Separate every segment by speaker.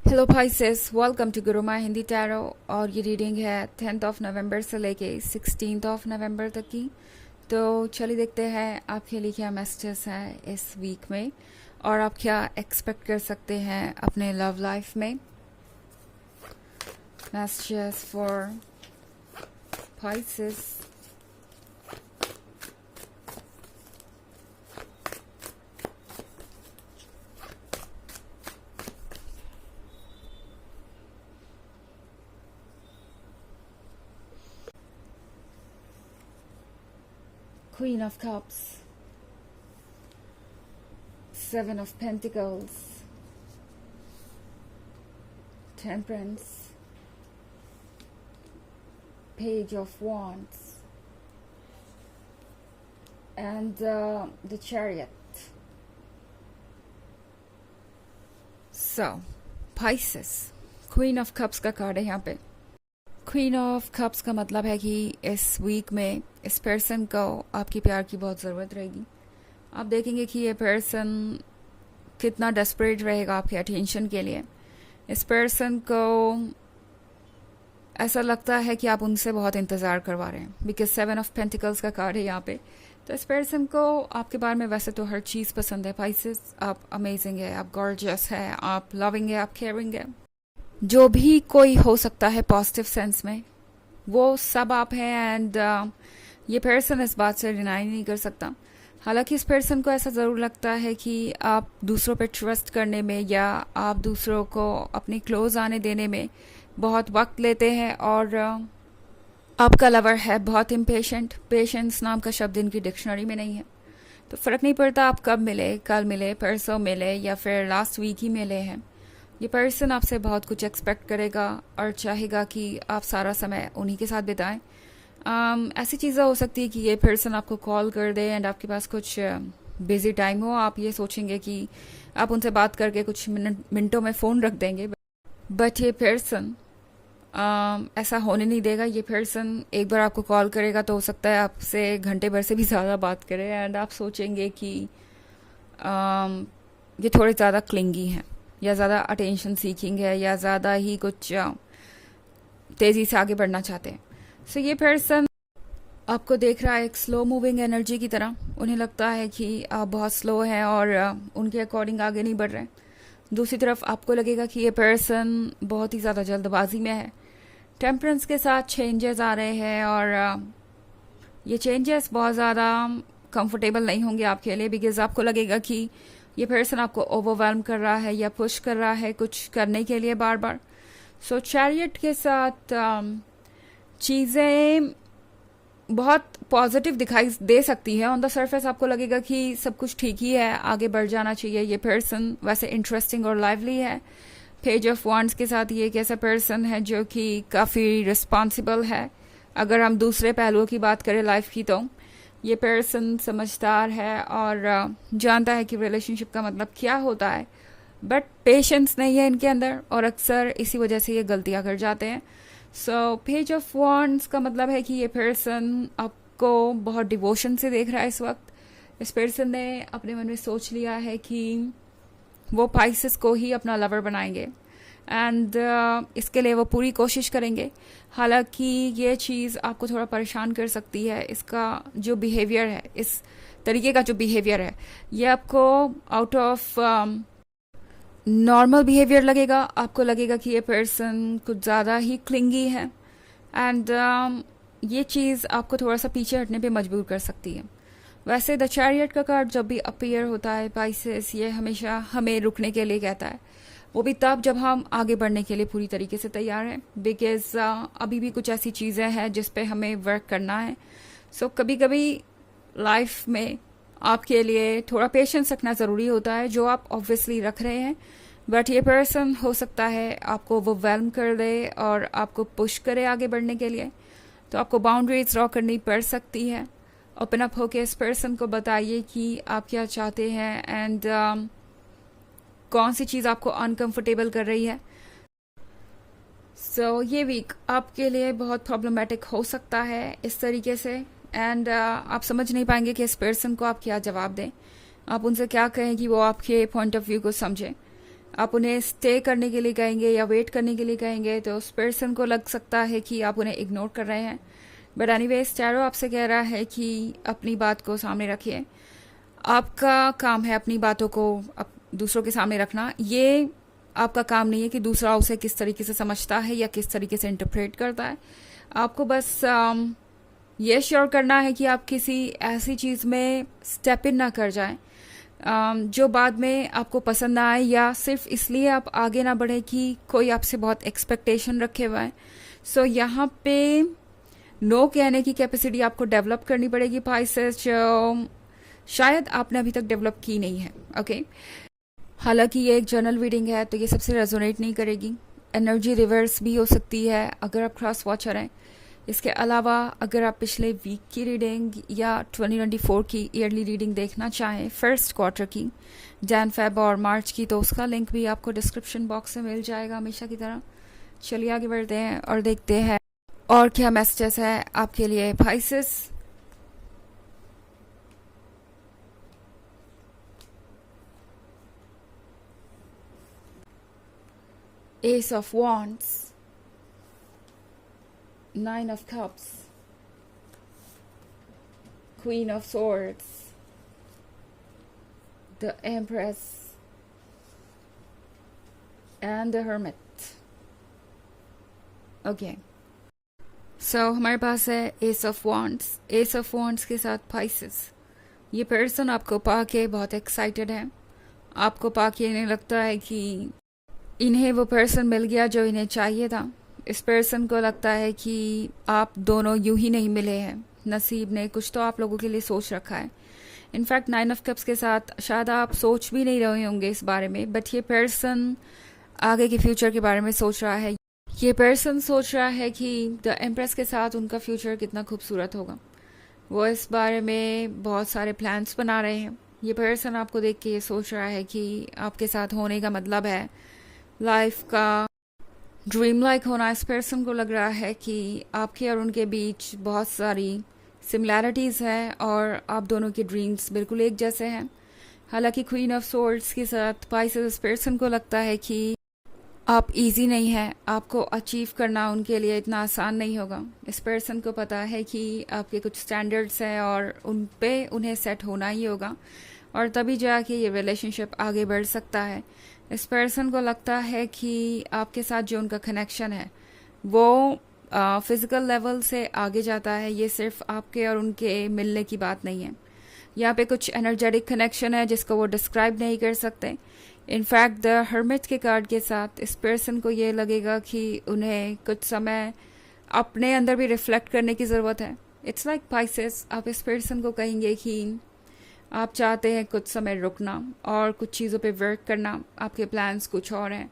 Speaker 1: Hello Pisces, welcome to Guru my Hindi tarot. और ये reading है 10th ऑफ नवंबर से लेके 16th ऑफ नवंबर तक की। तो चलिए देखते हैं आपके लिए क्या मैसेजेस हैं इस वीक में और आप क्या एक्सपेक्ट कर सकते हैं अपने लव लाइफ में। Messages for Pisces। Queen of Cups, Seven of Pentacles, Temperance, Page of Wands, and the Chariot. So, Pisces, Queen of Cups का कार्ड है यहाँ पे। क्वीन ऑफ कप्स का मतलब है कि इस वीक में इस पर्सन को आपकी प्यार की बहुत ज़रूरत रहेगी। आप देखेंगे कि ये पर्सन कितना डेस्परेट रहेगा आपके अटेंशन के लिए। इस पर्सन को ऐसा लगता है कि आप उनसे बहुत इंतज़ार करवा रहे हैं, बिकॉज 7 ऑफ पेंटिकल्स का कार्ड है यहाँ पे। तो इस पर्सन को आपके बारे में वैसे तो हर चीज़ पसंद है पाइसेस। आप अमेजिंग है, आप गॉर्जियस है, आप लविंग है, आप केयरिंग है, जो भी कोई हो सकता है पॉजिटिव सेंस में, वो सब आप हैं। एंड ये पर्सन इस बात से डिनाई नहीं कर सकता। हालांकि इस पर्सन को ऐसा ज़रूर लगता है कि आप दूसरों पे ट्रस्ट करने में या आप दूसरों को अपने क्लोज आने देने में बहुत वक्त लेते हैं। और आपका लवर है बहुत इम्पेशेंट। पेशेंस नाम का शब्द इनकी डिक्शनरी में नहीं है। तो फ़र्क नहीं पड़ता आप कब मिले, कल मिले, परसों मिले या फिर लास्ट वीक ही मिले हैं। ये पर्सन आपसे बहुत कुछ एक्सपेक्ट करेगा और चाहेगा कि आप सारा समय उन्हीं के साथ बिताएं। ऐसी चीज़ें हो सकती है कि ये पर्सन आपको कॉल कर दे एंड आपके पास कुछ बिजी टाइम हो। आप ये सोचेंगे कि आप उनसे बात करके कुछ मिनटों में फ़ोन रख देंगे, बट ये पर्सन ऐसा होने नहीं देगा। ये पर्सन एक बार आपको कॉल करेगा तो हो सकता है आपसे घंटे भर से भी ज़्यादा बात करे एंड आप सोचेंगे कि ये थोड़े ज़्यादा क्लिंगी हैं या ज़्यादा अटेंशन सीकिंग है या ज़्यादा ही कुछ तेज़ी से आगे बढ़ना चाहते हैं। सो ये पर्सन आपको देख रहा है एक स्लो मूविंग एनर्जी की तरह। उन्हें लगता है कि आप बहुत स्लो हैं और उनके अकॉर्डिंग आगे नहीं बढ़ रहे हैं। दूसरी तरफ आपको लगेगा कि ये पर्सन बहुत ही ज़्यादा जल्दबाजी में है। टेम्परेंस के साथ चेंजेस आ रहे हैं और ये चेंजेस बहुत ज़्यादा कंफर्टेबल नहीं होंगे आपके लिए, बिकॉज आपको लगेगा कि ये पर्सन आपको ओवरवेलम कर रहा है या पुश कर रहा है कुछ करने के लिए बार बार। सो चैरियट के साथ चीज़ें बहुत पॉजिटिव दिखाई दे सकती है। ऑन द सरफेस आपको लगेगा कि सब कुछ ठीक ही है, आगे बढ़ जाना चाहिए। ये पर्सन वैसे इंटरेस्टिंग और लाइवली है। पेज ऑफ वॉन्ड्स के साथ ये एक ऐसा पर्सन है जो कि काफ़ी रिस्पॉन्सिबल है। अगर हम दूसरे पहलुओं की बात करें लाइफ की, तो ये पर्सन समझदार है और जानता है कि रिलेशनशिप का मतलब क्या होता है, बट पेशेंस नहीं है इनके अंदर और अक्सर इसी वजह से ये गलतियां कर जाते हैं। सो पेज ऑफ वॉन्ड्स का मतलब है कि ये पर्सन आपको बहुत डिवोशन से देख रहा है इस वक्त। इस पर्सन ने अपने मन में सोच लिया है कि वो पाइसेस को ही अपना लवर बनाएंगे एंड इसके लिए वो पूरी कोशिश करेंगे। हालांकि ये चीज़ आपको थोड़ा परेशान कर सकती है। इसका जो बिहेवियर है, इस तरीके का जो बिहेवियर है, ये आपको आउट ऑफ नॉर्मल बिहेवियर लगेगा। आपको लगेगा कि ये पर्सन कुछ ज़्यादा ही क्लिंगी है एंड ये चीज़ आपको थोड़ा सा पीछे हटने पे मजबूर कर सकती है। वैसे द चैरियट का कार्ड जब भी अपीयर होता है पाइसेस, ये हमेशा हमें रुकने के लिए कहता है, वो भी तब जब हम आगे बढ़ने के लिए पूरी तरीके से तैयार हैं, बिकॉज अभी भी कुछ ऐसी चीज़ें हैं जिस पे हमें वर्क करना है। सो कभी कभी लाइफ में आपके लिए थोड़ा पेशेंस रखना ज़रूरी होता है, जो आप ऑब्वियसली रख रहे हैं। बट ये पर्सन हो सकता है आपको वो वेलम कर दे और आपको पुश करे आगे बढ़ने के लिए। तो आपको बाउंड्रीज ड्रॉ करनी पड़ सकती है। ओपन अप होके इस पर्सन को बताइए कि आप क्या चाहते हैं एंड कौन सी चीज़ आपको अनकंफर्टेबल कर रही है। सो ये वीक आपके लिए बहुत प्रॉब्लमेटिक हो सकता है इस तरीके से एंड आप समझ नहीं पाएंगे कि इस पर्सन को आप क्या जवाब दें, आप उनसे क्या कहें कि वो आपके पॉइंट ऑफ व्यू को समझें। आप उन्हें स्टे करने के लिए कहेंगे या वेट करने के लिए कहेंगे तो उस पर्सन को लग सकता है कि आप उन्हें इग्नोर कर रहे हैं। बट एनीवेज टैरो आपसे कह रहा है कि अपनी बात को सामने रखिए। आपका काम है अपनी बातों को दूसरों के सामने रखना। ये आपका काम नहीं है कि दूसरा उसे किस तरीके से समझता है या किस तरीके से इंटरप्रेट करता है। आपको बस ये श्योर करना है कि आप किसी ऐसी चीज़ में स्टेप इन ना कर जाएं जो बाद में आपको पसंद ना आए, या सिर्फ इसलिए आप आगे ना बढ़े कि कोई आपसे बहुत एक्सपेक्टेशन रखे हुआ है। सो यहाँ पे नो कहने की कैपेसिटी आपको डेवलप करनी पड़ेगी पाइसेस, जो शायद आपने अभी तक डेवलप की नहीं है। ओके, हालांकि ये एक जर्नल रीडिंग है तो ये सबसे रेजोनेट नहीं करेगी। एनर्जी रिवर्स भी हो सकती है अगर आप क्रॉस वॉचर हैं। इसके अलावा अगर आप पिछले वीक की रीडिंग या 2024 की ईयरली रीडिंग देखना चाहें, फर्स्ट क्वार्टर की, जैन, फेब और मार्च की, तो उसका लिंक भी आपको डिस्क्रिप्शन बॉक्स में मिल जाएगा हमेशा की तरह। चलिए आगे बढ़ते हैं और देखते हैं और क्या मैसेजेस है आपके लिए Pisces. S of wands, Nine of Cups, Queen of Swords, the Empress, and the Hermit. Okay. So हमारे पास है Ace of Wands. Ace of Wands के साथ Pisces. ये पर्सन आपको पाके बहुत एक्साइटेड है। आपको पाके इन्हें लगता है कि इन्हें वो पर्सन मिल गया जो इन्हें चाहिए था। इस पर्सन को लगता है कि आप दोनों यूं ही नहीं मिले हैं, नसीब ने कुछ तो आप लोगों के लिए सोच रखा है। इनफैक्ट 9 ऑफ कप्स के साथ शायद आप सोच भी नहीं रहे होंगे इस बारे में, बट ये पर्सन आगे के फ्यूचर के बारे में सोच रहा है। ये पर्सन सोच रहा है कि द एम्प्रेस के साथ उनका फ्यूचर कितना खूबसूरत होगा। वो इस बारे में बहुत सारे प्लान्स बना रहे हैं। ये पर्सन आपको देख के ये सोच रहा है कि आपके साथ होने का मतलब है लाइफ का ड्रीम लाइक होना। इस पर्सन को लग रहा है कि आपके और उनके बीच बहुत सारी सिमिलैरिटीज़ हैं और आप दोनों के ड्रीम्स बिल्कुल एक जैसे हैं। हालांकि क्वीन ऑफ सोर्ड्स के साथ पाइसेस, इस पर्सन को लगता है कि आप इजी नहीं है, आपको अचीव करना उनके लिए इतना आसान नहीं होगा। इस पर्सन को पता है कि आपके कुछ स्टैंडर्ड्स हैं और उन पे उन्हें सेट होना ही होगा और तभी जाके ये रिलेशनशिप आगे बढ़ सकता है। इस पर्सन को लगता है कि आपके साथ जो उनका कनेक्शन है वो फिजिकल लेवल से आगे जाता है। ये सिर्फ आपके और उनके मिलने की बात नहीं है, यहाँ पे कुछ एनर्जेटिक कनेक्शन है जिसको वो डिस्क्राइब नहीं कर सकते। इनफैक्ट द हर्मिट के कार्ड के साथ इस पर्सन को ये लगेगा कि उन्हें कुछ समय अपने अंदर भी रिफ्लेक्ट करने की ज़रूरत है। इट्स लाइक पाइसेस, आप इस पर्सन को कहेंगे कि आप चाहते हैं कुछ समय रुकना और कुछ चीज़ों पे वर्क करना, आपके प्लान्स कुछ और हैं,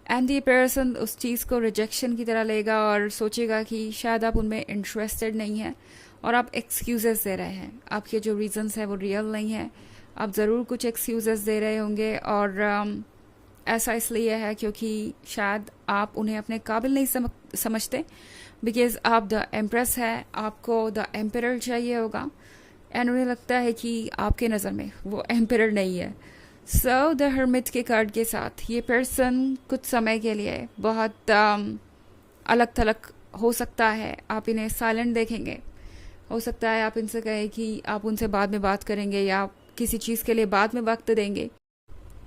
Speaker 1: एंड ये पर्सन उस चीज़ को रिजेक्शन की तरह लेगा और सोचेगा कि शायद आप उनमें इंटरेस्टेड नहीं हैं और आप एक्सक्यूज़ेस दे रहे हैं। आपके जो रीजंस हैं वो रियल नहीं है, आप ज़रूर कुछ एक्सक्यूज़ेस दे रहे होंगे और ऐसा इसलिए है क्योंकि शायद आप उन्हें अपने काबिल नहीं समझते, बिकॉज आप द एम्प्रेस है, आपको द एम्परर चाहिए होगा एंड उन्हें लगता है कि आपके नज़र में वो एम्परर नहीं है। सो द हर्मिट के कार्ड के साथ ये पर्सन कुछ समय के लिए बहुत अलग थलग हो सकता है। आप इन्हें साइलेंट देखेंगे, हो सकता है आप इनसे कहें कि आप उनसे बाद में बात करेंगे या किसी चीज़ के लिए बाद में वक्त देंगे,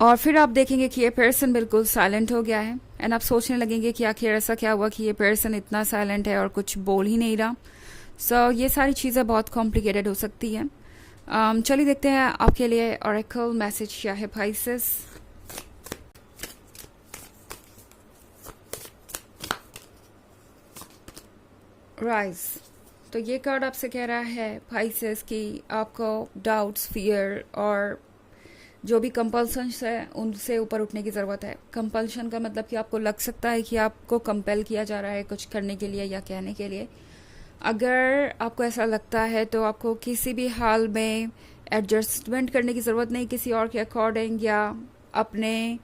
Speaker 1: और फिर आप देखेंगे कि ये पर्सन बिल्कुल साइलेंट हो गया है एंड आप सोचने लगेंगे कि आखिर ऐसा क्या हुआ कि ये पर्सन इतना साइलेंट है और कुछ बोल ही नहीं रहा। सो ये सारी चीज़ें बहुत कॉम्प्लिकेटेड हो सकती हैं। चलिए देखते हैं आपके लिए ऑरेकल मैसेज क्या है पाइसेस। राइज, तो ये कार्ड आपसे कह रहा है पाइसेस कि आपको डाउट्स, फियर और जो भी कंपल्शंस है उनसे ऊपर उठने की ज़रूरत है। कंपल्शन का मतलब कि आपको लग सकता है कि आपको कंपेल किया जा रहा है कुछ करने के लिए या कहने के लिए। अगर आपको ऐसा लगता है तो आपको किसी भी हाल में एडजस्टमेंट करने की ज़रूरत नहीं किसी और के अकॉर्डिंग, या अपने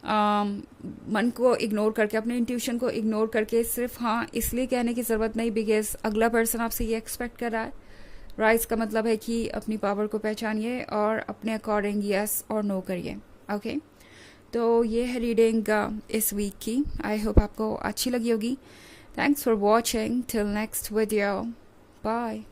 Speaker 1: मन को इग्नोर करके, अपने इंट्यूशन को इग्नोर करके सिर्फ हाँ इसलिए कहने की ज़रूरत नहीं बिकॉज अगला पर्सन आपसे ये एक्सपेक्ट कर रहा है। राइज का मतलब है कि अपनी पावर को पहचानिए और अपने अकॉर्डिंग यस और नो करिए। ओके, तो ये है रीडिंग इस वीक की। आई होप आपको अच्छी लगी होगी। Thanks for watching, till next video, bye.